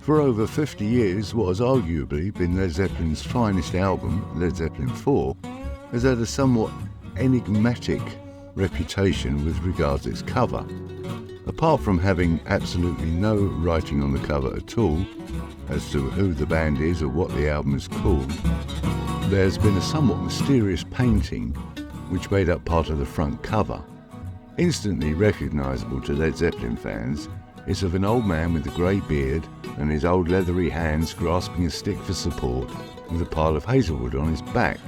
For over 50 years, what has arguably been Led Zeppelin's finest album, Led Zeppelin IV, has had a somewhat enigmatic reputation with regards to its cover. Apart from having absolutely no writing on the cover at all as to who the band is or what the album is called, there's been a somewhat mysterious painting which made up part of the front cover. Instantly recognisable to Led Zeppelin fans, it's of an old man with a grey beard and his old leathery hands grasping a stick for support with a pile of hazelwood on his back.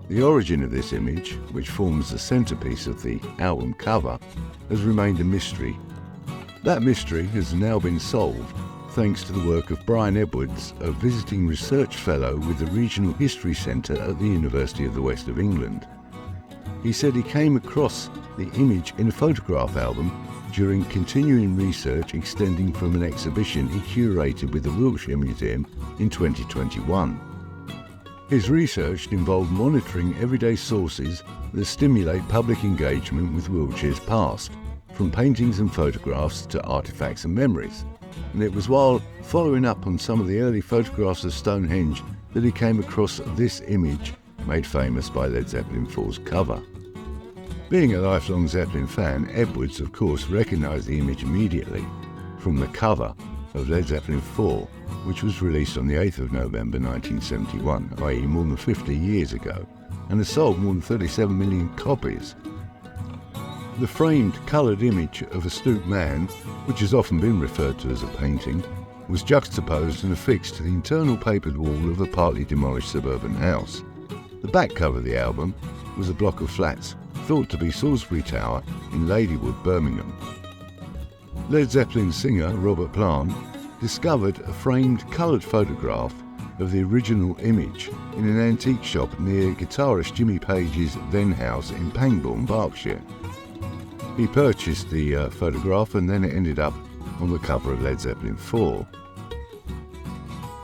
The origin of this image, which forms the centrepiece of the album cover, has remained a mystery. That mystery has now been solved thanks to the work of Brian Edwards, a visiting research fellow with the Regional History Centre at the University of the West of England. He said he came across the image in a photograph album during continuing research extending from an exhibition he curated with the Wiltshire Museum in 2021. His research involved monitoring everyday sources that stimulate public engagement with Wiltshire's past, from paintings and photographs to artefacts and memories. And it was while following up on some of the early photographs of Stonehenge that he came across this image made famous by Led Zeppelin IV's cover. Being a lifelong Zeppelin fan, Edwards of course recognised the image immediately from the cover of Led Zeppelin IV, which was released on the 8th of November 1971, i.e. more than 50 years ago, and has sold more than 37 million copies. The framed, coloured image of a stooped man, which has often been referred to as a painting, was juxtaposed and affixed to the internal papered wall of a partly demolished suburban house. The back cover of the album was a block of flats thought to be Salisbury Tower in Ladywood, Birmingham. Led Zeppelin singer Robert Plant discovered a framed coloured photograph of the original image in an antique shop near guitarist Jimmy Page's then house in Pangbourne, Berkshire. He purchased the photograph and then it ended up on the cover of Led Zeppelin IV.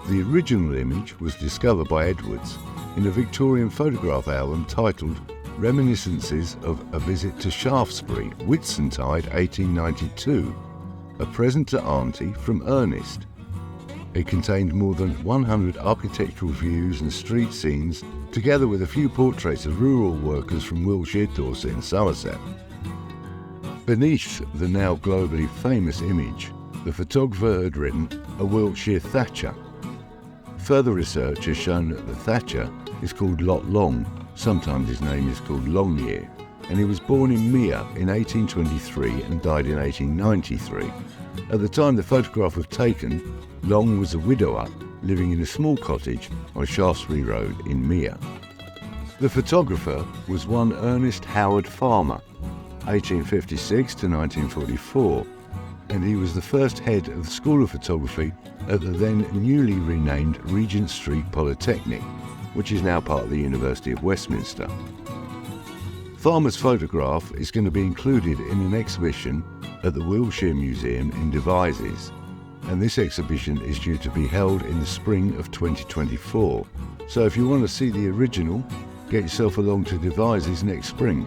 The original image was discovered by Edwards in a Victorian photograph album titled Reminiscences of a Visit to Shaftesbury, Whitsuntide 1892, a present to Auntie from Ernest. It contained more than 100 architectural views and street scenes, together with a few portraits of rural workers from Wiltshire, Dorset and Somerset. Beneath the now globally famous image, the photographer had written a Wiltshire Thatcher. Further research has shown that the Thatcher is called Lot Long, sometimes his name is called Longyear, and he was born in Mere in 1823 and died in 1893. At the time the photograph was taken, Long was a widower living in a small cottage on Shaftesbury Road in Mere. The photographer was one Ernest Howard Farmer, 1856 to 1944, and he was the first head of the School of Photography at the then newly renamed Regent Street Polytechnic, which is now part of the University of Westminster. Farmer's photograph is going to be included in an exhibition at the Wiltshire Museum in Devizes, and this exhibition is due to be held in the spring of 2024. So if you want to see the original, get yourself along to Devizes next spring.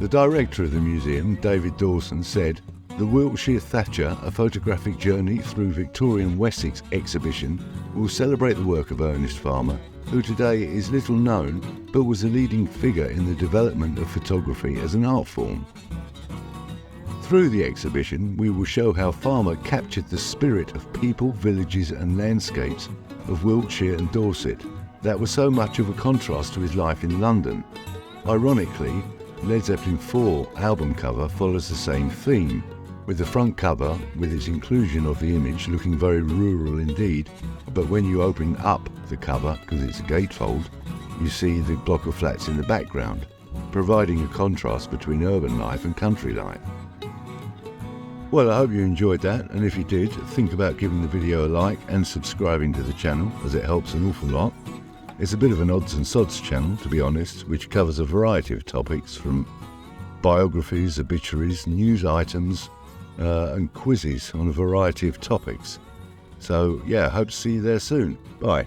The director of the museum, David Dawson, said, "The Wiltshire Thatcher, a photographic journey through Victorian Wessex exhibition, will celebrate the work of Ernest Farmer, who today is little known but was a leading figure in the development of photography as an art form. Through the exhibition, we will show how Farmer captured the spirit of people, villages and landscapes of Wiltshire and Dorset that were so much of a contrast to his life in London. Ironically, Led Zeppelin IV album cover follows the same theme, with the front cover with its inclusion of the image looking very rural indeed, but when you open up the cover, because it's a gatefold, you see the block of flats in the background, providing a contrast between urban life and country life. Well, I hope you enjoyed that, and if you did, think about giving the video a like and subscribing to the channel, as it helps an awful lot. It's a bit of an odds and sods channel, to be honest, which covers a variety of topics from biographies, obituaries, news items, and quizzes on a variety of topics. So yeah, hope to see you there soon. Bye.